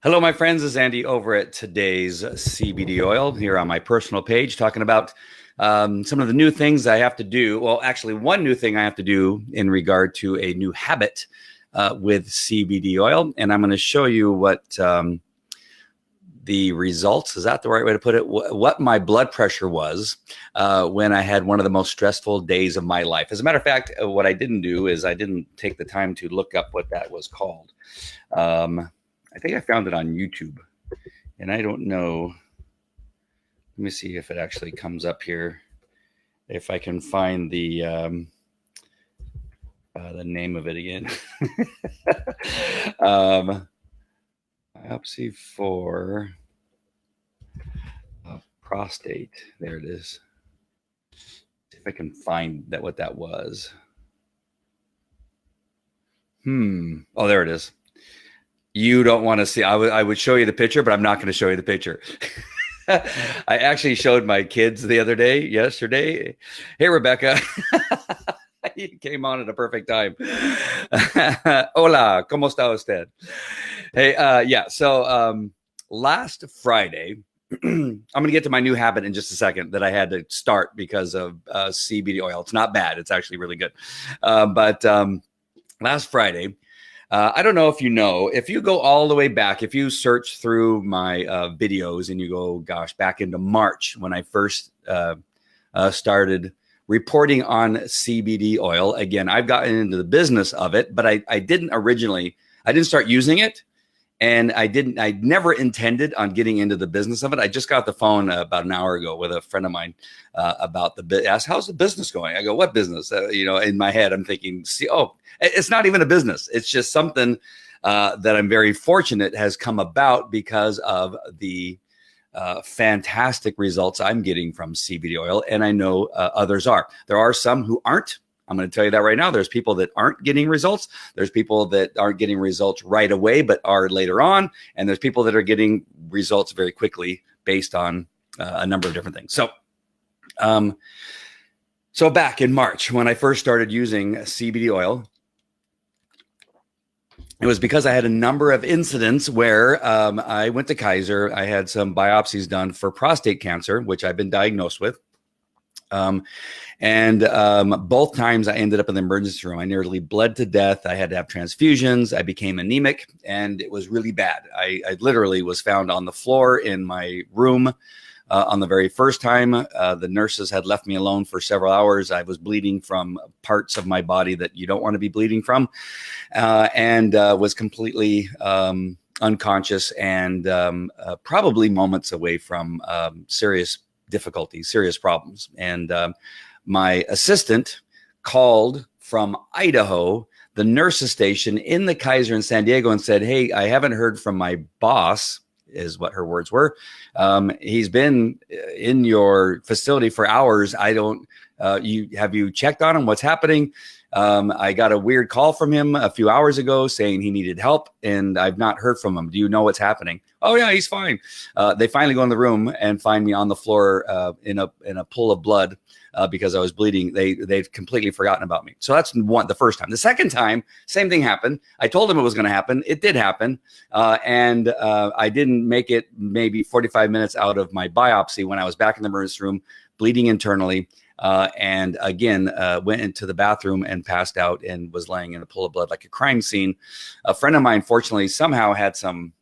Hello, my friends. This is Andy over at today's CBD Oil here on my personal page, talking about some of the new things I have to do. Well, actually, one new thing I have to do in regard to a new habit with CBD oil. And I'm going to show you what the results, is that the right way to put it? What my blood pressure was when I had one of the most stressful days of my life. As a matter of fact, what I didn't do is I didn't take the time to look up what that was called. I think I found it on YouTube, and I don't know. Let me see if it actually comes up here. If I can find the name of it again. Biopsy for prostate. There it is. See if I can find that what that was. Oh, there it is. You don't want to see. I would show you the picture, but I'm not going to show you the picture. I actually showed my kids the other day, yesterday. Hey, Rebecca. You came on at a perfect time. Hola, ¿cómo está usted? Hey, yeah. So last Friday, I'm going to get to my new habit in just a second that I had to start because of CBD oil. It's not bad. It's actually really good. But last Friday, I don't know if you go all the way back, if you search through my videos and you go, gosh, back into March when I first started reporting on CBD oil. Again, I've gotten into the business of it, but I didn't start using it. And I never intended on getting into the business of it. I just got the phone about an hour ago with a friend of mine about asked, how's the business going? I go, what business? In my head, I'm thinking, it's not even a business. It's just something that I'm very fortunate has come about because of the fantastic results I'm getting from CBD oil. And I know others are. There are some who aren't. I'm going to tell you that right now. There's people that aren't getting results. There's people that aren't getting results right away, but are later on. And there's people that are getting results very quickly based on a number of different things. So back in March, when I first started using CBD oil, it was because I had a number of incidents where I went to Kaiser. I had some biopsies done for prostate cancer, which I've been diagnosed with. Both times I ended up in the emergency room. I nearly bled to death. I had to have transfusions. I became anemic, and it was really bad. I literally was found on the floor in my room on the very first time. The nurses had left me alone for several hours. I was bleeding from parts of my body that you don't want to be bleeding from, and was completely unconscious and probably moments away from serious difficulties, serious problems. And my assistant called from Idaho, the nurses station in the Kaiser in San Diego, and said, hey, I haven't heard from my boss, is what her words were. He's been in your facility for hours. Have you checked on him? What's happening? I got a weird call from him a few hours ago saying he needed help, and I've not heard from him. Do you know what's happening? Oh yeah, he's fine. They finally go in the room and find me on the floor in a pool of blood because I was bleeding. They've completely forgotten about me. So that's the first time. The second time, same thing happened. I told them it was going to happen. It did happen, and I didn't make it maybe 45 minutes out of my biopsy when I was back in the emergency room, bleeding internally. And again, went into the bathroom and passed out and was laying in a pool of blood like a crime scene. A friend of mine, fortunately, somehow had some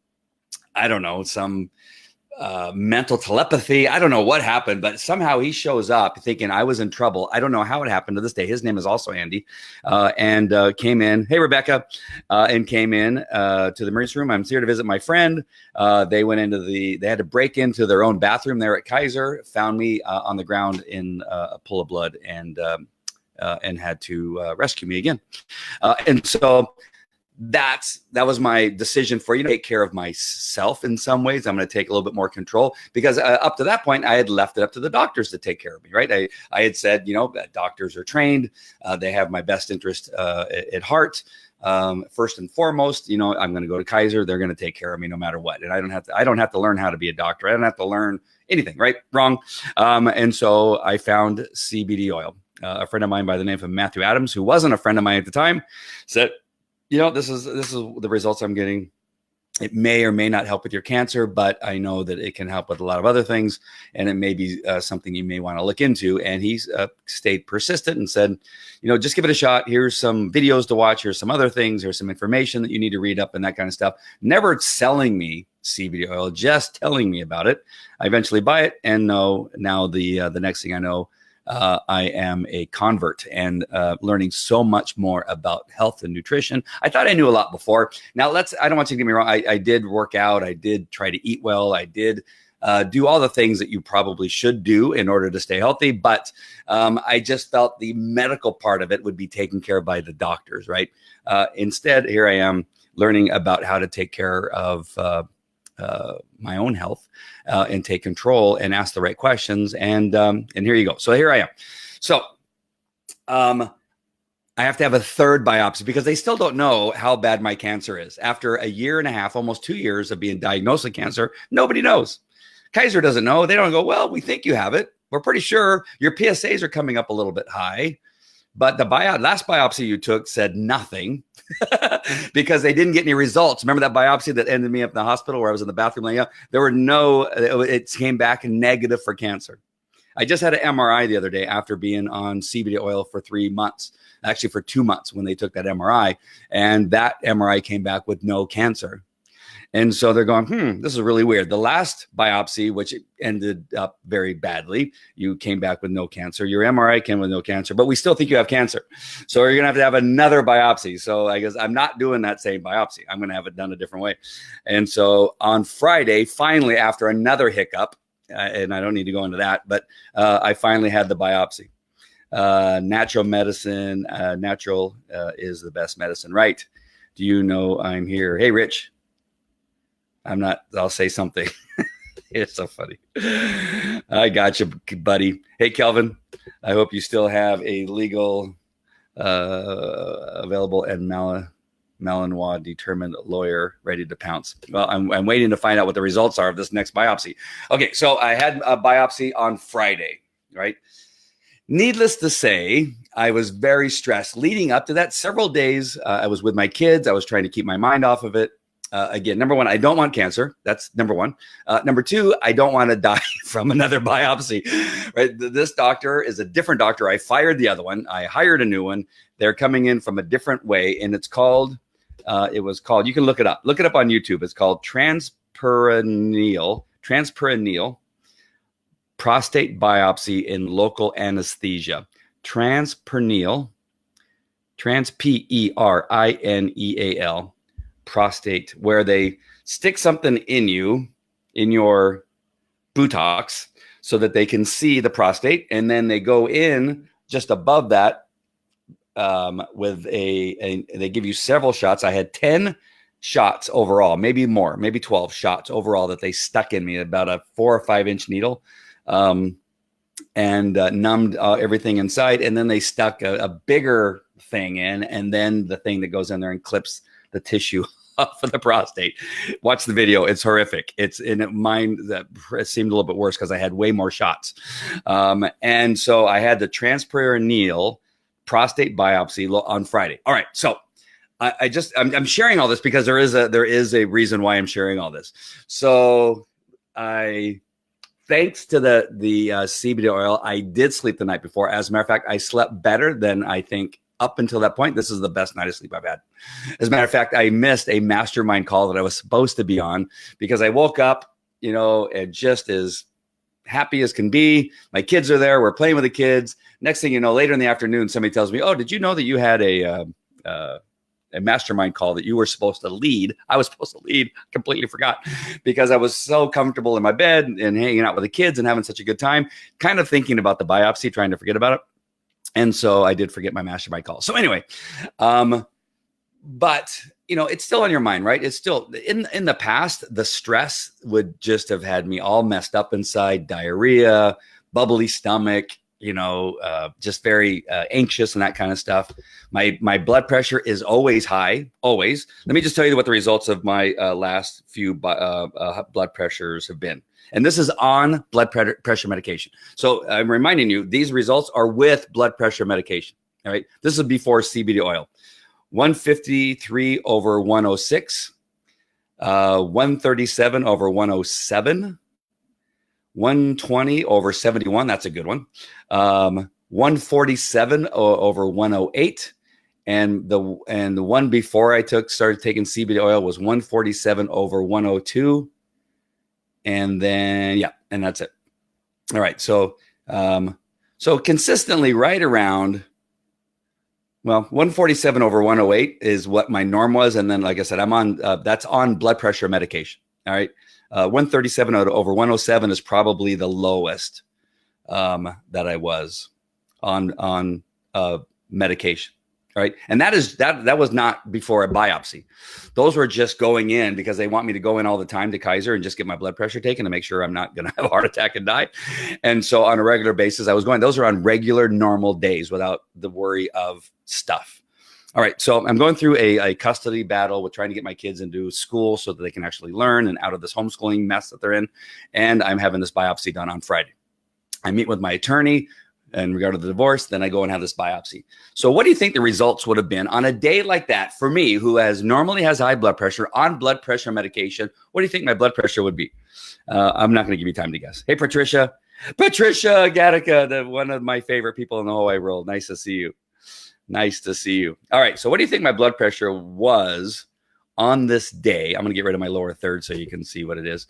mental telepathy. I don't know what happened, but somehow he shows up thinking I was in trouble. I don't know how it happened to this day. His name is also Andy, and came in. Hey, Rebecca, and came in to the emergency room. I'm here to visit my friend. They had to break into their own bathroom there at Kaiser, found me on the ground in a pool of blood, and had to rescue me again. And so that was my decision for take care of myself in some ways. I'm going to take a little bit more control because up to that point I had left it up to the doctors to take care of me. Right. I had said, that doctors are trained. They have my best interest at heart. First and foremost, I'm going to go to Kaiser. They're going to take care of me no matter what. And I don't have to learn how to be a doctor. I don't have to learn anything. Right. Wrong. And so I found CBD oil. A friend of mine by the name of Matthew Adams, who wasn't a friend of mine at the time, said, this is the results I'm getting. It may or may not help with your cancer, but I know that it can help with a lot of other things, and it may be something you may want to look into. And he stayed persistent and said, just give it a shot. Here's some videos to watch. Here's some other things. Here's some information that you need to read up and that kind of stuff. Never selling me CBD oil, just telling me about it. I eventually buy it, and now the next thing I know, I am a convert and learning so much more about health and nutrition. I thought I knew a lot before. Now I don't want you to get me wrong. I did work out. I did try to eat well. I did do all the things that you probably should do in order to stay healthy. But I just felt the medical part of it would be taken care of by the doctors, right? Instead, here I am learning about how to take care of my own health and take control and ask the right questions. And here you go. So here I am. So I have to have a third biopsy because they still don't know how bad my cancer is. After a year and a half, almost 2 years of being diagnosed with cancer, nobody knows. Kaiser doesn't know. They don't go, well, we think you have it. We're pretty sure your PSAs are coming up a little bit high. But the last biopsy you took said nothing because they didn't get any results. Remember that biopsy that ended me up in the hospital where I was in the bathroom laying out? There were it came back negative for cancer. I just had an MRI the other day after being on CBD oil for 3 months, actually for 2 months when they took that MRI. And that MRI came back with no cancer. And so they're going, this is really weird. The last biopsy, which ended up very badly, you came back with no cancer. Your MRI came with no cancer, but we still think you have cancer. So you're going to have another biopsy. So I guess I'm not doing that same biopsy. I'm going to have it done a different way. And so on Friday, finally, after another hiccup, and I don't need to go into that, but I finally had the biopsy. Natural medicine, natural is the best medicine, right? Do you know I'm here? Hey, Rich. I'm not, I'll say something. It's so funny. I got you, buddy. Hey, Kelvin, I hope you still have a legal, available and Malinois determined lawyer ready to pounce. Well, I'm waiting to find out what the results are of this next biopsy. Okay, so I had a biopsy on Friday, right? Needless to say, I was very stressed leading up to that. Several days, I was with my kids. I was trying to keep my mind off of it. Again, number one, I don't want cancer. That's number one. Number two, I don't want to die from another biopsy. Right? This doctor is a different doctor. I fired the other one. I hired a new one. They're coming in from a different way, and it's called. It was called. You can look it up. Look it up on YouTube. It's called transperineal prostate biopsy in local anesthesia. Transperineal, P-E-R-I-N-E-A-L. prostate, where they stick something in your buttocks so that they can see the prostate, and then they go in just above that with they give you several shots. I had 10 shots overall, maybe more, maybe 12 shots overall that they stuck in me, about a 4 or 5 inch needle, and numbed everything inside, and then they stuck a bigger thing in, and then the thing that goes in there and clips the tissue off of the prostate. Watch the video. It's horrific. It's in mine that it seemed a little bit worse because I had way more shots. And so I had the transperineal prostate biopsy on Friday. All right. So I'm sharing all this because there is a reason why I'm sharing all this. So thanks to the CBD oil, I did sleep the night before. As a matter of fact, I slept better than I think up until that point. This is the best night of sleep I've had. As a matter of fact, I missed a mastermind call that I was supposed to be on because I woke up, and just as happy as can be. My kids are there. We're playing with the kids. Next thing you know, later in the afternoon, somebody tells me, "Oh, did you know that you had a mastermind call that you were supposed to lead?" I was supposed to lead. Completely forgot because I was so comfortable in my bed and hanging out with the kids and having such a good time, kind of thinking about the biopsy, trying to forget about it. And so I did forget my mastermind call. So anyway, but it's still on your mind, right? It's still in the past, the stress would just have had me all messed up inside, diarrhea, bubbly stomach, just very anxious and that kind of stuff. My blood pressure is always high, always. Let me just tell you what the results of my last few blood pressures have been. And this is on blood pressure medication. So I'm reminding you, these results are with blood pressure medication. All right. This is before CBD oil. 153/106. 137 over 107, 120 over 71. That's a good one. 147 over 108. And the one before I started taking CBD oil was 147 over 102. And then, yeah, and that's it. All right. So consistently right around, well, 147 over 108 is what my norm was. And then, like I said, I'm on, that's on blood pressure medication. All right. 137 over 107 is probably the lowest that I was on medication. Right. And that was not before a biopsy. Those were just going in because they want me to go in all the time to Kaiser and just get my blood pressure taken to make sure I'm not going to have a heart attack and die. And so on a regular basis, I was going, those are on regular, normal days without the worry of stuff. All right. So I'm going through a custody battle with trying to get my kids into school so that they can actually learn and out of this homeschooling mess that they're in. And I'm having this biopsy done on Friday. I meet with my attorney in regard to the divorce, then I go and have this biopsy. So what do you think the results would have been on a day like that for me, who normally has high blood pressure on blood pressure medication? What do you think my blood pressure would be? I'm not going to give you time to guess. Hey, Patricia Gattaca, one of my favorite people in the whole wide world. Nice to see you. Nice to see you. All right. So what do you think my blood pressure was on this day? I'm going to get rid of my lower third so you can see what it is.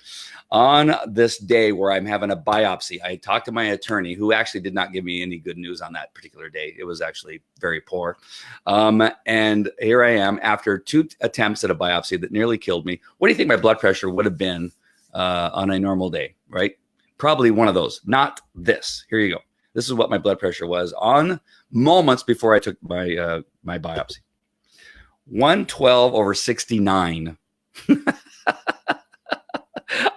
On this day where I'm having a biopsy, I talked to my attorney, who actually did not give me any good news on that particular day. It was actually very poor. And here I am after 2 attempts at a biopsy that nearly killed me. What do you think my blood pressure would have been on a normal day, right? Probably one of those, not this. Here you go. This is what my blood pressure was on moments before I took my my biopsy. 112 over 69. I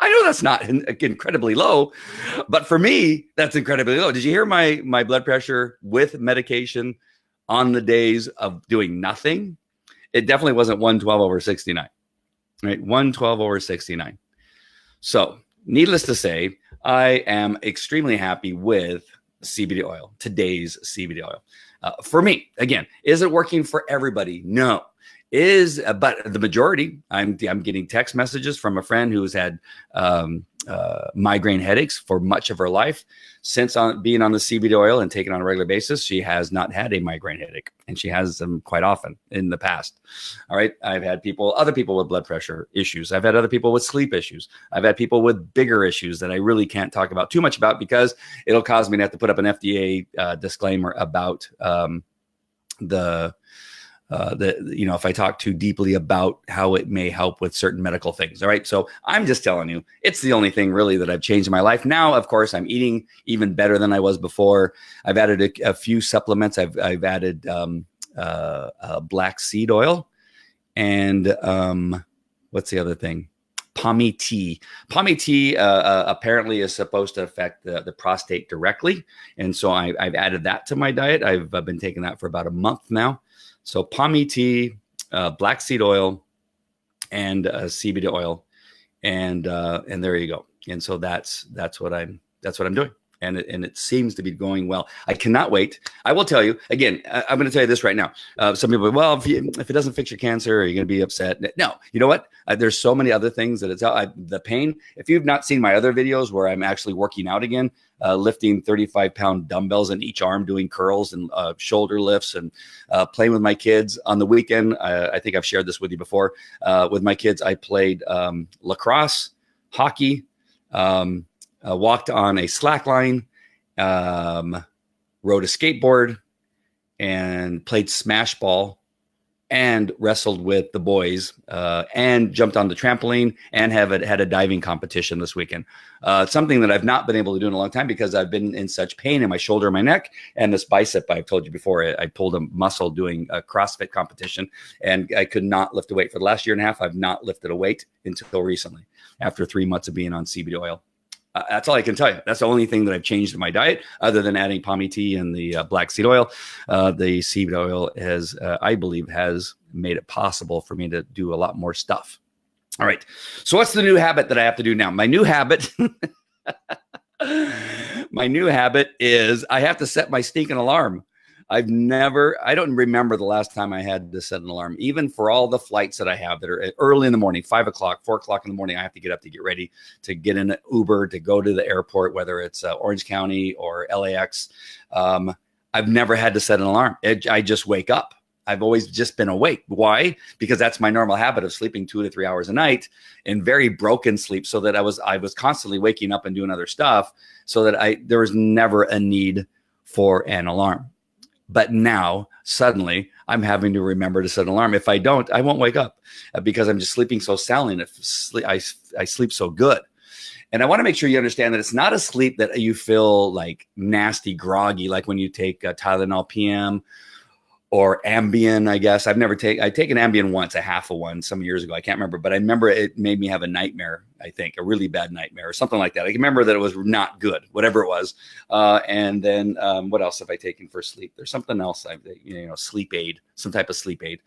know that's not incredibly low, but for me, that's incredibly low. Did you hear my blood pressure with medication on the days of doing nothing? It definitely wasn't 112 over 69, right? 112 over 69. So needless to say, I am extremely happy with CBD oil, today's CBD oil. For me, again, is it working for everybody? No. But the majority, I'm getting text messages from a friend who's had migraine headaches for much of her life. Since being on the CBD oil and taking on a regular basis, she has not had a migraine headache, and she has them quite often in the past. All right. I've had other people with blood pressure issues. I've had other people with sleep issues. I've had people with bigger issues that I really can't talk about too much about because it'll cause me to have to put up an FDA disclaimer about if I talk too deeply about how it may help with certain medical things. All right. So I'm just telling you, it's the only thing really that I've changed in my life. Now, of course, I'm eating even better than I was before. I've added a few supplements. I've added black seed oil and what's the other thing? Pommy tea. Pommy tea apparently is supposed to affect the prostate directly. And so I've added that to my diet. I've been taking that for about a month now. So pommy tea, black seed oil, and CBD oil, and there you go. And so that's what I'm doing, and it seems to be going well. I cannot wait. I will tell you again. I'm going to tell you this right now. Some people, well, if it doesn't fix your cancer, are you going to be upset? No. You know what? There's so many other things that the pain. If you've not seen my other videos where I'm actually working out again, lifting 35-pound dumbbells in each arm, doing curls and shoulder lifts, and playing with my kids on the weekend. I think I've shared this with you before. With my kids, I played lacrosse, hockey, walked on a slack line, rode a skateboard, and played smash ball, and wrestled with the boys, and jumped on the trampoline, and had a diving competition this weekend. Something that I've not been able to do in a long time because I've been in such pain in my shoulder and my neck, and this bicep. I've told you before, I pulled a muscle doing a CrossFit competition, and I could not lift a weight. For the last year and a half, I've not lifted a weight until recently, after 3 months of being on CBD oil. That's all I can tell you. That's the only thing that I've changed in my diet, other than adding pommy tea and the black seed oil. The CBD oil has, I believe, has made it possible for me to do a lot more stuff. All right. So what's the new habit that I have to do now? My new habit, is I have to set my stinking alarm. I don't remember the last time I had to set an alarm, even for all the flights that I have that are early in the morning, 5 o'clock, 4 o'clock in the morning. I have to get up to get ready to get in an Uber to go to the airport, whether it's Orange County or LAX. I've never had to set an alarm. I just wake up. I've always just been awake. Why? Because that's my normal habit of sleeping 2 to 3 hours a night in very broken sleep, so that I was constantly waking up and doing other stuff, so that there was never a need for an alarm. But now suddenly I'm having to remember to set an alarm. If I don't, I won't wake up because I'm just sleeping so soundly, and I sleep so good. And I want to make sure you understand that it's not a sleep that you feel like nasty, groggy, like when you take Tylenol PM or Ambien, I guess. I take an Ambien once, a half of one, some years ago. I can't remember, but I remember it made me have a nightmare, I think, a really bad nightmare or something like that. I can remember that it was not good, whatever it was. And then what else have I taken for sleep? There's something else, sleep aid, some type of sleep aid,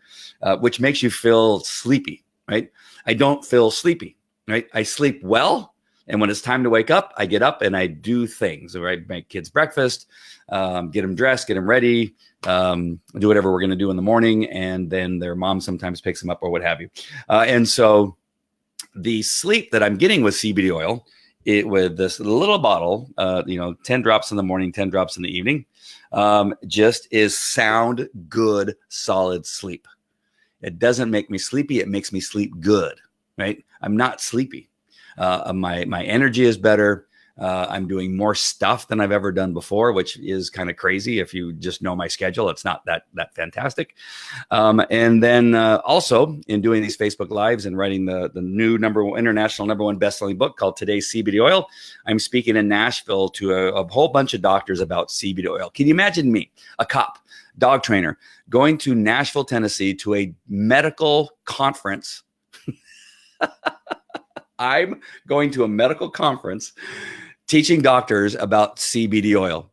which makes you feel sleepy, right? I don't feel sleepy, right? I sleep well. And when it's time to wake up, I get up and I do things, right? Make kids breakfast, get them dressed, get them ready, do whatever we're going to do in the morning. And then their mom sometimes picks them up or what have you. And so the sleep that I'm getting with CBD oil, with this little bottle, 10 drops in the morning, 10 drops in the evening, just is sound, good, solid sleep. It doesn't make me sleepy. It makes me sleep good, right? I'm not sleepy. My energy is better. I'm doing more stuff than I've ever done before, which is kind of crazy. If you just know my schedule, it's not that fantastic. And then also in doing these Facebook Lives and writing the new international number one best-selling book called Today's CBD Oil, I'm speaking in Nashville to a whole bunch of doctors about CBD oil. Can you imagine me, a cop, dog trainer, going to Nashville, Tennessee to a medical conference? I'm going to a medical conference teaching doctors about CBD oil.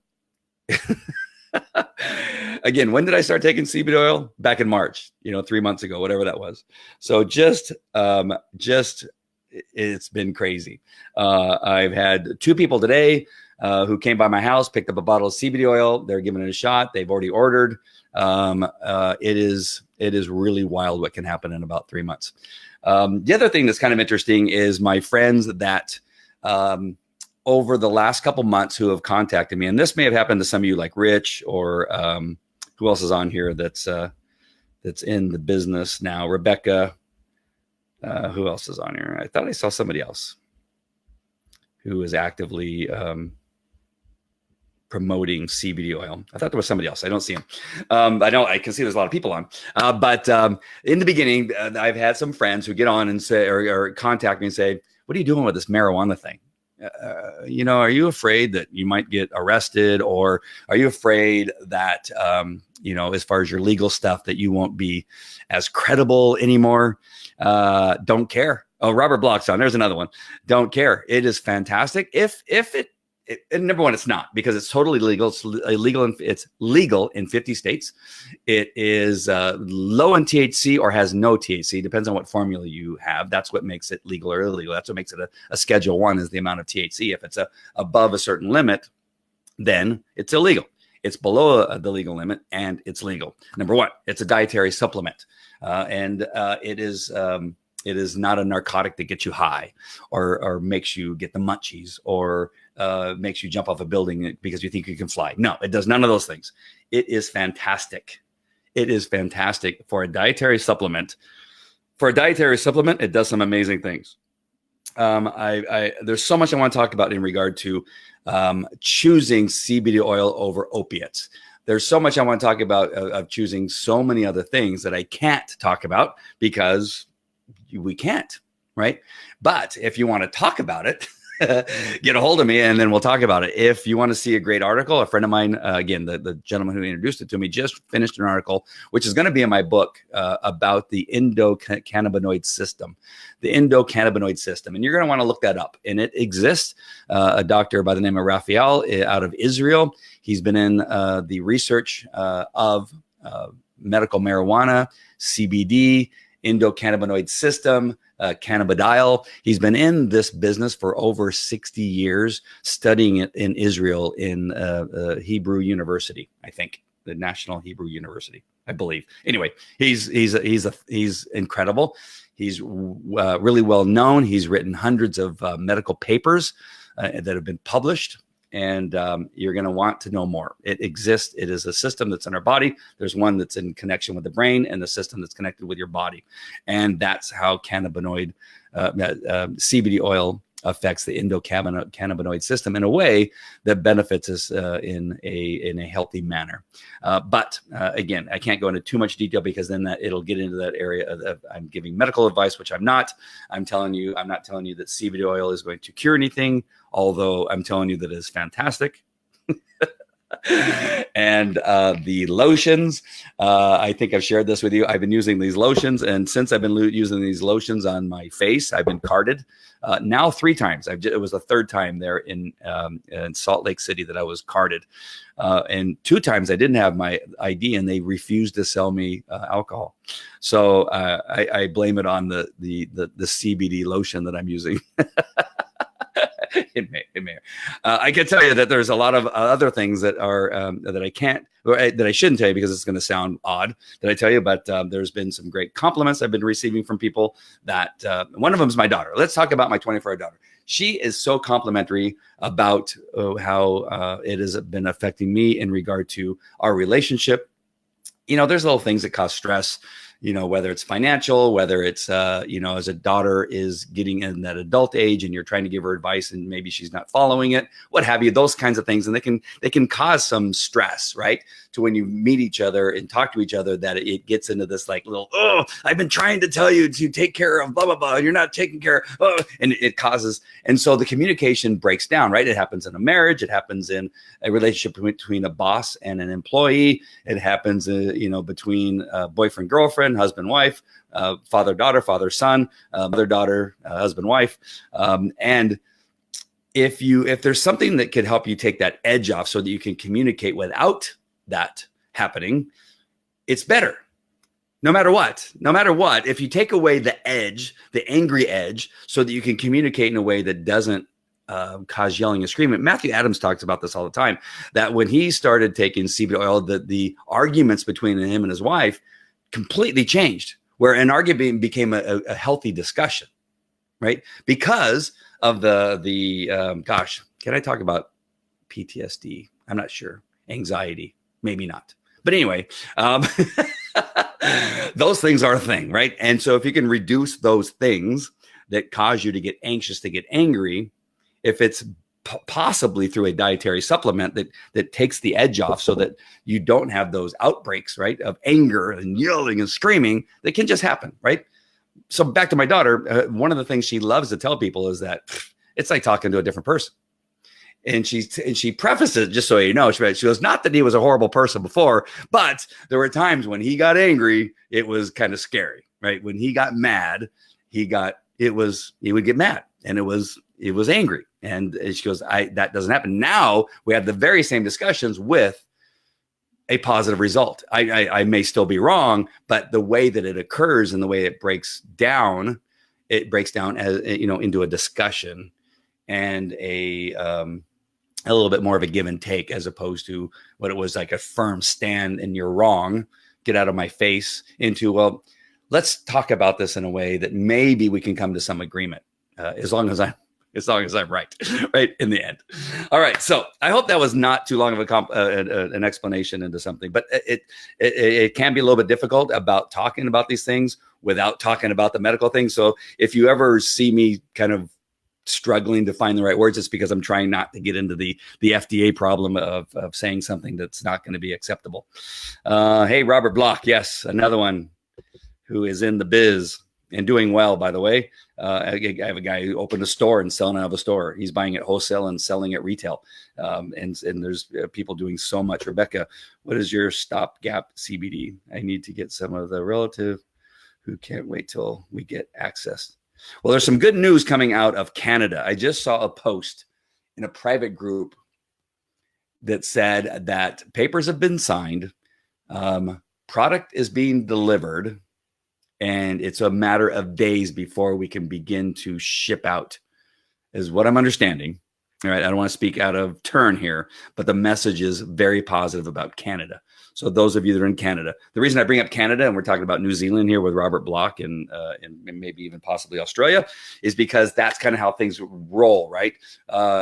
Again, when did I start taking CBD oil? Back in March, 3 months ago, whatever that was. So just it's been crazy. I've had 2 people today who came by my house, picked up a bottle of CBD oil. They're giving it a shot. They've already ordered. It is really wild what can happen in about 3 months. The other thing that's kind of interesting is my friends that over the last couple months who have contacted me, and this may have happened to some of you like Rich or who else is on here that's in the business now, Rebecca. Who else is on here? I thought I saw somebody else who is actively promoting CBD oil. I thought there was somebody else. I don't see him. I can see there's a lot of people on. But in the beginning, I've had some friends who get on and say, or contact me and say, what are you doing with this marijuana thing? Are you afraid that you might get arrested, or are you afraid that, as far as your legal stuff, that you won't be as credible anymore? Don't care. Oh, Robert Block's on. There's another one. Don't care. It is fantastic. And number one, it's not, because it's totally legal. It's legal in 50 states. It is low in THC or has no THC. Depends on what formula you have. That's what makes it legal or illegal. That's what makes it a Schedule 1 is the amount of THC. If it's above a certain limit, then it's illegal. It's below the legal limit and it's legal. Number one, it's a dietary supplement. And it is not a narcotic that gets you high or makes you get the munchies or makes you jump off a building because you think you can fly. No, it does none of those things. It is fantastic. It is fantastic for a dietary supplement. For a dietary supplement, it does some amazing things. There's so much I want to talk about in regard to choosing CBD oil over opiates. There's so much I want to talk about of choosing so many other things that I can't talk about because we can't, right? But if you want to talk about it, get a hold of me and then we'll talk about it. If you want to see a great article, a friend of mine, again, the gentleman who introduced it to me, just finished an article, which is going to be in my book about the endocannabinoid system, And you're going to want to look that up. And it exists. A doctor by the name of Raphael out of Israel. He's been in the research of medical marijuana, CBD, endocannabinoid system, cannabidiol. He's been in this business for over 60 years, studying it in Israel in Hebrew University, I think. the National Hebrew University, I believe. Anyway, he's incredible. He's really well known. He's written hundreds of medical papers that have been published. And you're going to want to know more. It exists. It is a system that's in our body. There's one that's in connection with the brain and the system that's connected with your body. And that's how cannabinoid, CBD oil affects the endocannabinoid system in a way that benefits us in a healthy manner. But again, I can't go into too much detail because then it'll get into that area of I'm giving medical advice, which I'm not. I'm not telling you that CBD oil is going to cure anything, although I'm telling you that it is fantastic. And the lotions, I think I've shared this with you. I've been using these lotions, and since I've been using these lotions on my face, I've been carded now 3 times. It was the 3rd time there in Salt Lake City that I was carded, and 2 times I didn't have my ID, and they refused to sell me alcohol. So I blame it on the CBD lotion that I'm using. It may. I can tell you that there's a lot of other things that are that I can't, or that I shouldn't tell you because it's going to sound odd that I tell you. But there's been some great compliments I've been receiving from people. That one of them is my daughter. Let's talk about my 24-year-old daughter. She is so complimentary about how it has been affecting me in regard to our relationship. You know, there's little things that cause stress. You know, whether it's financial, whether it's, as a daughter is getting in that adult age and you're trying to give her advice and maybe she's not following it, what have you, those kinds of things. And they can cause some stress, right? To when you meet each other and talk to each other, that it gets into this like little, oh, I've been trying to tell you to take care of blah, blah, blah. And you're not taking care of, and it causes. And so the communication breaks down, right? It happens in a marriage. It happens in a relationship between a boss and an employee. It happens, between boyfriend, girlfriend, husband, wife, father, daughter, father, son, mother, daughter, husband, wife. And if there's something that could help you take that edge off so that you can communicate without that happening, it's better. No matter what, if you take away the edge, the angry edge, so that you can communicate in a way that doesn't cause yelling and screaming. Matthew Adams talks about this all the time, that when he started taking CBD oil, the arguments between him and his wife completely changed, where an argument became a healthy discussion, right? Because of gosh, can I talk about PTSD? I'm not sure. Anxiety, maybe not. But anyway, those things are a thing, right? And so if you can reduce those things that cause you to get anxious, to get angry, if it's possibly through a dietary supplement that takes the edge off so that you don't have those outbreaks, right, of anger and yelling and screaming that can just happen, right? So back to my daughter, one of the things she loves to tell people is that it's like talking to a different person. And she prefaces it, just so you know, she goes, not that he was a horrible person before, but there were times when he got angry, it was kind of scary, right? When he got mad, he would get mad, and it was angry. And she goes, that doesn't happen. Now we have the very same discussions with a positive result. I may still be wrong, but the way that it occurs and the way it breaks down as, into a discussion and a little bit more of a give and take, as opposed to what it was like a firm stand and you're wrong, get out of my face, into, well, let's talk about this in a way that maybe we can come to some agreement, as long as I'm right in the end. All right. So I hope that was not too long of an explanation into something, but it can be a little bit difficult about talking about these things without talking about the medical things. So if you ever see me kind of struggling to find the right words, it's because I'm trying not to get into the FDA problem of saying something that's not going to be acceptable. Hey, Robert Block. Yes. Another one who is in the biz and doing well, by the way. I have a guy who opened a store and selling out of a store. He's buying it wholesale and selling it retail. And there's people doing so much. Rebecca, what is your stopgap CBD? I need to get some of the relative who can't wait till we get access. Well, there's some good news coming out of Canada. I just saw a post in a private group that said that papers have been signed, product is being delivered, and it's a matter of days before we can begin to ship out, is what I'm understanding. All right, I don't want to speak out of turn here, but the message is very positive about Canada. So those of you that are in Canada, the reason I bring up Canada, and we're talking about New Zealand here with Robert Block and maybe even possibly Australia, is because that's kind of how things roll, right?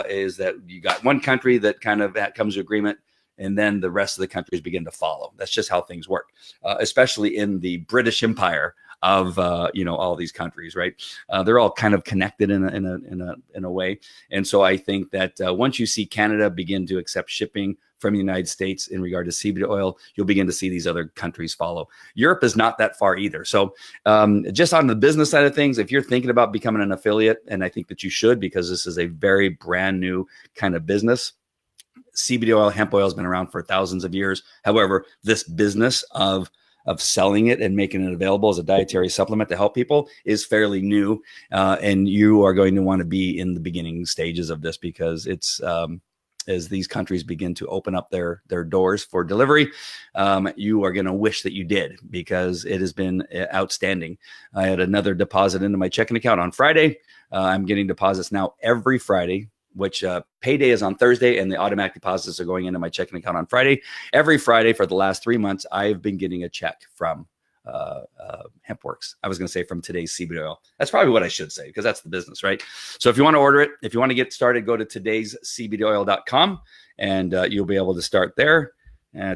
Is that you got one country that kind of that comes to agreement, and then the rest of the countries begin to follow. That's just how things work, especially in the British Empire of all these countries, right? They're all kind of connected in a way, and so I think that once you see Canada begin to accept shipping from the United States in regard to CBD oil, you'll begin to see these other countries follow. Europe is not that far either. So just on the business side of things, if you're thinking about becoming an affiliate, and I think that you should, because this is a very brand new kind of business. CBD oil, hemp oil has been around for thousands of years. However, this business of selling it and making it available as a dietary supplement to help people is fairly new. And you are going to want to be in the beginning stages of this, because it's as these countries begin to open up their doors for delivery, you are going to wish that you did, because it has been outstanding. I had another deposit into my checking account on Friday. I'm getting deposits now every Friday, which payday is on Thursday, and the automatic deposits are going into my checking account on Friday. Every Friday for the last 3 months, I've been getting a check from HempWorks. I was going to say from Today's CBD Oil. That's probably what I should say, because that's the business, right? So if you want to order it, if you want to get started, go to todayscbdoil.com, and you'll be able to start there.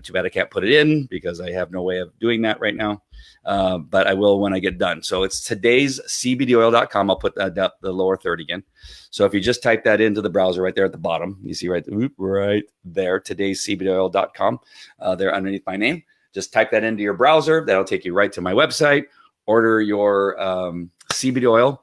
Too bad I can't put it in, because I have no way of doing that right now. But I will when I get done. So it's todayscbdoil.com. I'll put the lower third again. So if you just type that into the browser right there at the bottom, you see right there, todayscbdoil.com, there underneath my name. Just type that into your browser. That'll take you right to my website. Order your CBD oil.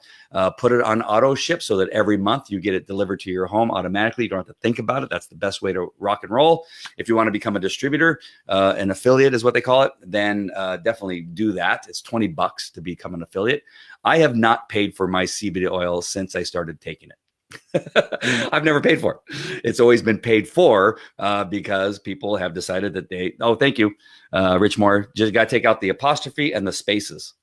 Put it on auto ship so that every month you get it delivered to your home automatically. You don't have to think about it. That's the best way to rock and roll. If you want to become a distributor, an affiliate is what they call it, then definitely do that. It's $20 to become an affiliate. I have not paid for my CBD oil since I started taking it. I've never paid for it. It's always been paid for because people have decided that thank you, Rich Moore, just got to take out the apostrophe and the spaces.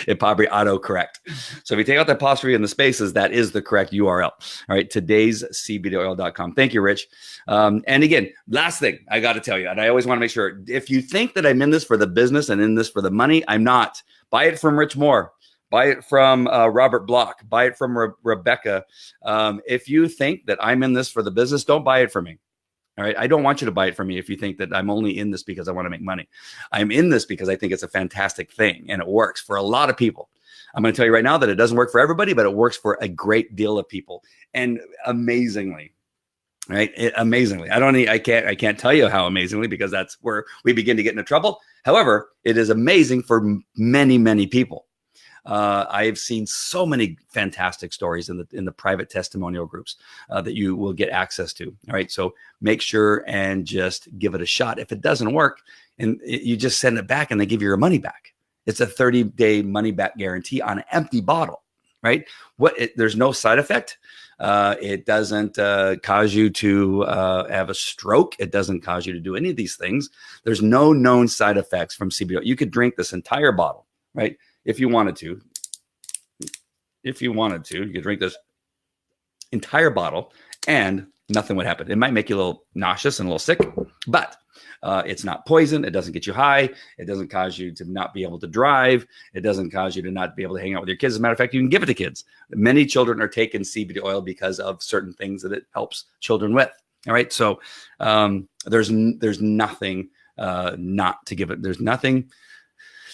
It probably auto-correct. So if you take out the apostrophe and the spaces, that is the correct URL. All right, todayscbdoil.com. Thank you, Rich. And again, last thing I got to tell you, and I always want to make sure, if you think that I'm in this for the business and in this for the money, I'm not. Buy it from Rich Moore. Buy it from Robert Block. Buy it from Rebecca. If you think that I'm in this for the business, don't buy it from me. All right. I don't want you to buy it from me if you think that I'm only in this because I want to make money. I'm in this because I think it's a fantastic thing and it works for a lot of people. I'm going to tell you right now that it doesn't work for everybody, but it works for a great deal of people. And amazingly, right? Amazingly. I can't tell you how amazingly, because that's where we begin to get into trouble. However, it is amazing for many, many people. I have seen so many fantastic stories in the private testimonial groups that you will get access to. All right, so make sure and just give it a shot. If it doesn't work, and you just send it back, and they give you your money back. It's a 30-day money back guarantee on an empty bottle. Right? There's no side effect. It doesn't cause you to have a stroke. It doesn't cause you to do any of these things. There's no known side effects from CBD oil. You could drink this entire bottle, right? If you wanted to, you could drink this entire bottle and nothing would happen. It might make you a little nauseous and a little sick, but it's not poison. It doesn't get you high. It doesn't cause you to not be able to drive. It doesn't cause you to not be able to hang out with your kids. As a matter of fact, you can give it to kids. Many children are taking CBD oil because of certain things that it helps children with. All right. So there's nothing not to give it. There's nothing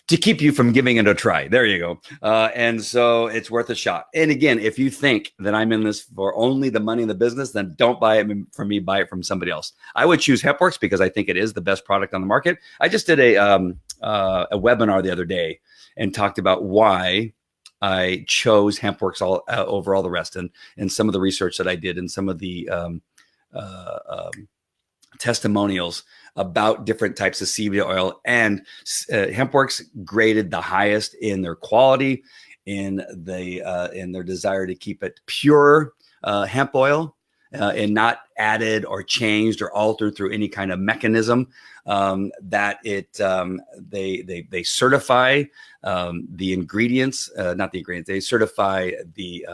to keep you from giving it a try. There you go. And so it's worth a shot. And again, if you think that I'm in this for only the money in the business, then don't buy it from me, buy it from somebody else. I would choose HempWorks because I think it is the best product on the market. I just did a webinar the other day and talked about why I chose HempWorks over all the rest, and some of the research that I did, and some of the testimonials about different types of CBD oil. And HempWorks graded the highest in their quality, in their desire to keep it pure hemp oil, and not added or changed or altered through any kind of mechanism. That they certify the ingredients, not the ingredients. They certify the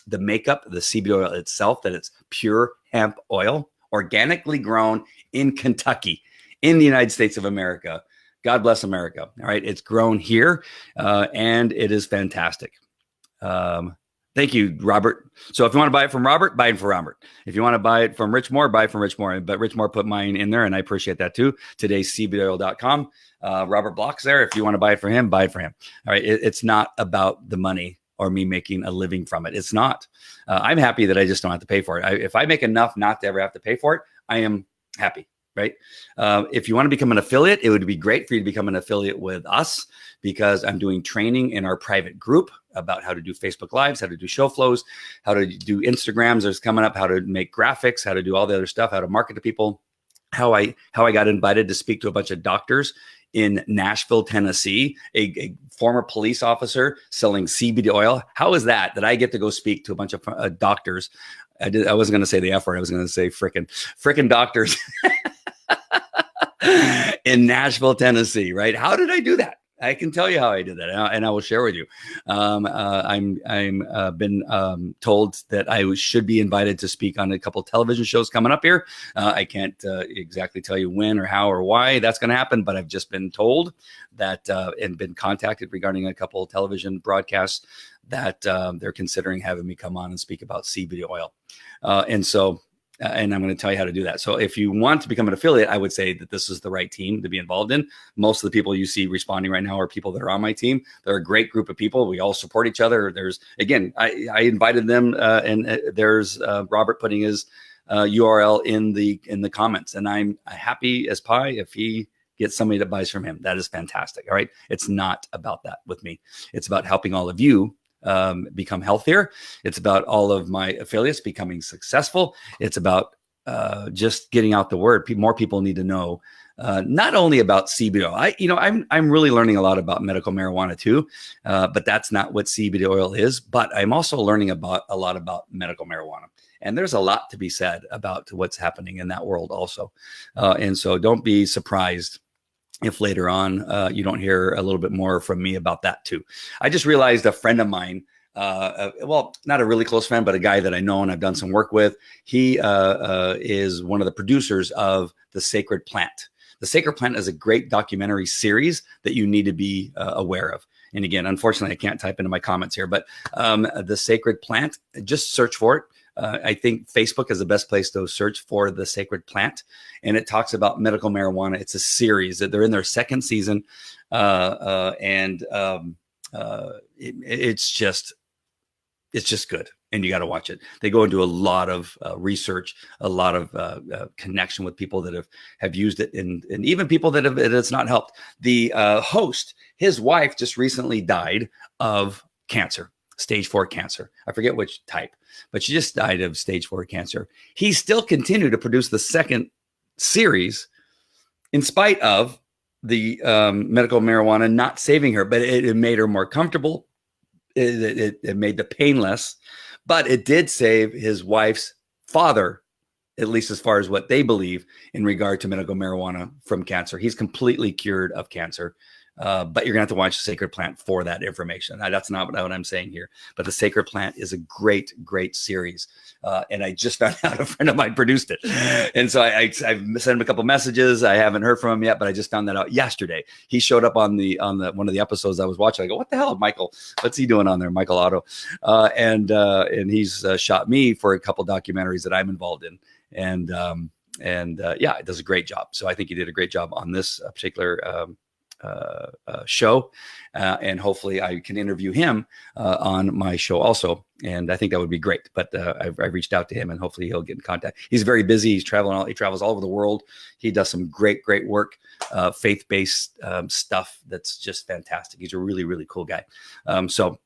the makeup, the CBD oil itself, that it's pure hemp oil, organically grown in Kentucky, in the United States of America. God bless America. All right. It's grown here and it is fantastic. Thank you, Robert. So if you want to buy it from Robert, buy it from Robert. If you want to buy it from Rich Moore, buy it from Rich Moore. But Rich Moore put mine in there, and I appreciate that too. Today's CBDOil.com. Robert Block's there. If you want to buy it for him, buy it for him. All right. It's not about the money or me making a living from it. It's not. I'm happy that I just don't have to pay for it. If I make enough not to ever have to pay for it, I am happy. Right. If you want to become an affiliate, it would be great for you to become an affiliate with us, because I'm doing training in our private group about how to do Facebook Lives, how to do show flows, how to do Instagrams. There's coming up, how to make graphics, how to do all the other stuff, how to market to people, how I got invited to speak to a bunch of doctors in Nashville, Tennessee, a former police officer selling CBD oil. How is that I get to go speak to a bunch of doctors? I wasn't going to say the F word. I was going to say frickin' doctors. In Nashville, Tennessee, right? How did I do that? I can tell you how I did that, and I will share with you. I'm been told that I should be invited to speak on a couple of television shows coming up here. I can't exactly tell you when or how or why that's going to happen, but I've just been told that and been contacted regarding a couple of television broadcasts that they're considering having me come on and speak about CBD oil, and I'm going to tell you how to do that. So if you want to become an affiliate, I would say that this is the right team to be involved in. Most of the people you see responding right now are people that are on my team. They're a great group of people. We all support each other. There's, again, I invited them and there's Robert putting his URL in the comments, and I'm happy as pie if he gets somebody that buys from him. That is fantastic. All right. It's not about that with me. It's about helping all of you become healthier. It's about all of my affiliates becoming successful. It's about just getting out the word. More people need to know not only about CBD. I'm really learning a lot about medical marijuana too, but that's not what CBD oil is. But I'm also learning a lot about medical marijuana. And there's a lot to be said about what's happening in that world also. And so don't be surprised if later on you don't hear a little bit more from me about that too. I just realized a friend of mine, well, not a really close friend, but a guy that I know and I've done some work with. He is one of the producers of The Sacred Plant. The Sacred Plant is a great documentary series that you need to be aware of. And again, unfortunately, I can't type into my comments here, but The Sacred Plant, just search for it. I think Facebook is the best place to search for The Sacred Plant. And it talks about medical marijuana. It's a series that they're in their second season. It's just good. And you got to watch it. They go into a lot of research, a lot of connection with people that have used it, and even people that it's not helped. The host, his wife just recently died of cancer. Stage 4 cancer. I forget which type, but she just died of stage 4 cancer. He still continued to produce the second series in spite of the medical marijuana not saving her, but it made her more comfortable. It made the pain less, but it did save his wife's father, at least as far as what they believe in regard to medical marijuana from cancer. He's completely cured of cancer. But you're going to have to watch The Sacred Plant for that information. That's not what I'm saying here. But The Sacred Plant is a great, great series. And I just found out a friend of mine produced it. And so I've sent him a couple messages. I haven't heard from him yet, but I just found that out yesterday. He showed up on the one of the episodes I was watching. I go, what the hell, Michael? What's he doing on there, Michael Otto? And he's shot me for a couple documentaries that I'm involved in. And yeah, it does a great job. So I think he did a great job on this particular show, and hopefully I can interview him on my show also, and I think that would be great. But I've reached out to him, and hopefully he'll get in contact. He's very busy. He travels all over the world. He does some great work, faith-based stuff that's just fantastic. He's a really, really cool guy. So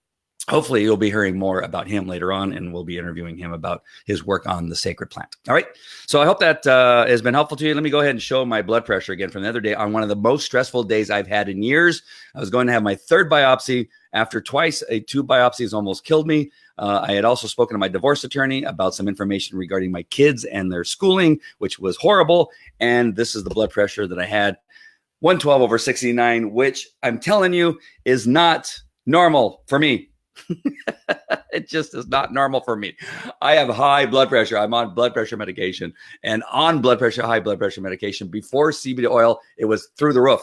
hopefully you'll be hearing more about him later on, and we'll be interviewing him about his work on The Sacred Plant. All right. So I hope that has been helpful to you. Let me go ahead and show my blood pressure again from the other day on one of the most stressful days I've had in years. I was going to have my third biopsy. After twice, 2 biopsies almost killed me. I had also spoken to my divorce attorney about some information regarding my kids and their schooling, which was horrible. And this is the blood pressure that I had, 112/69, which I'm telling you is not normal for me. It just is not normal for me. I have high blood pressure. I'm on blood pressure medication, and on high blood pressure medication before CBD oil, it was through the roof.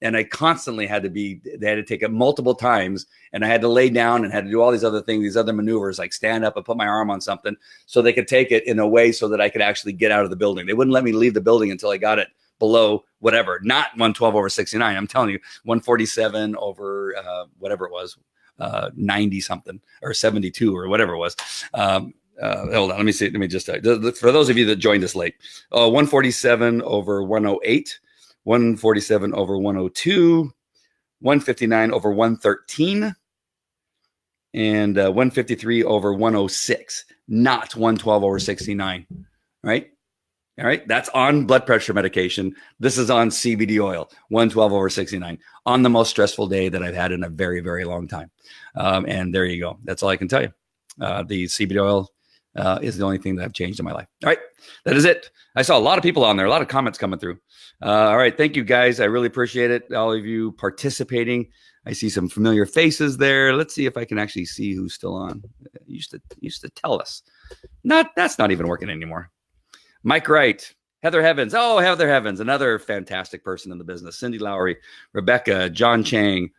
And I constantly they had to take it multiple times, and I had to lay down and had to do all these other things, these other maneuvers, like stand up and put my arm on something so they could take it in a way so that I could actually get out of the building. They wouldn't let me leave the building until I got it below whatever, not 112/69. I'm telling you, 147 over whatever it was, 90 something or 72 or whatever it was. Hold on, let me see. Let me just, for those of you that joined us late, 147 over 108. 147 over 102, 159 over 113, and 153 over 106, not 112/69, right? All right, that's on blood pressure medication. This is on CBD oil, 112/69, on the most stressful day that I've had in a very, very long time. And there you go. That's all I can tell you. The CBD oil is the only thing that I've changed in my life. All right, that is it. I saw a lot of people on there, a lot of comments coming through. All right, thank you guys. I really appreciate it. All of you participating. I see some familiar faces there. Let's see if I can actually see who's still on. Used to tell us. That's not even working anymore. Mike Wright, Heather Heavens. Oh, Heather Heavens, another fantastic person in the business. Cindy Lowry, Rebecca, John Chang,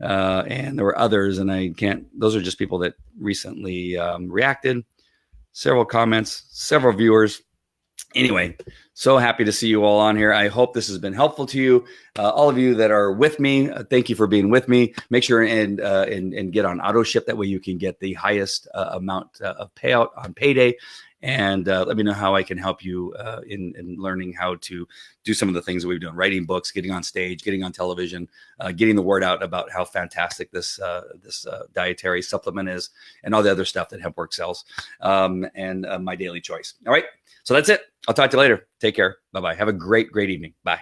and there were others, and I can't. Those are just people that recently reacted. Several comments, several viewers. Anyway, so happy to see you all on here. I hope this has been helpful to you. All of you that are with me, thank you for being with me. Make sure and get on auto ship. That way you can get the highest amount of payout on payday. And let me know how I can help you in learning how to do some of the things that we've done, writing books, getting on stage, getting on television, getting the word out about how fantastic this dietary supplement is, and all the other stuff that HempWorks sells, and my daily choice. All right, so that's it. I'll talk to you later. Take care. Bye-bye. Have a great, great evening. Bye.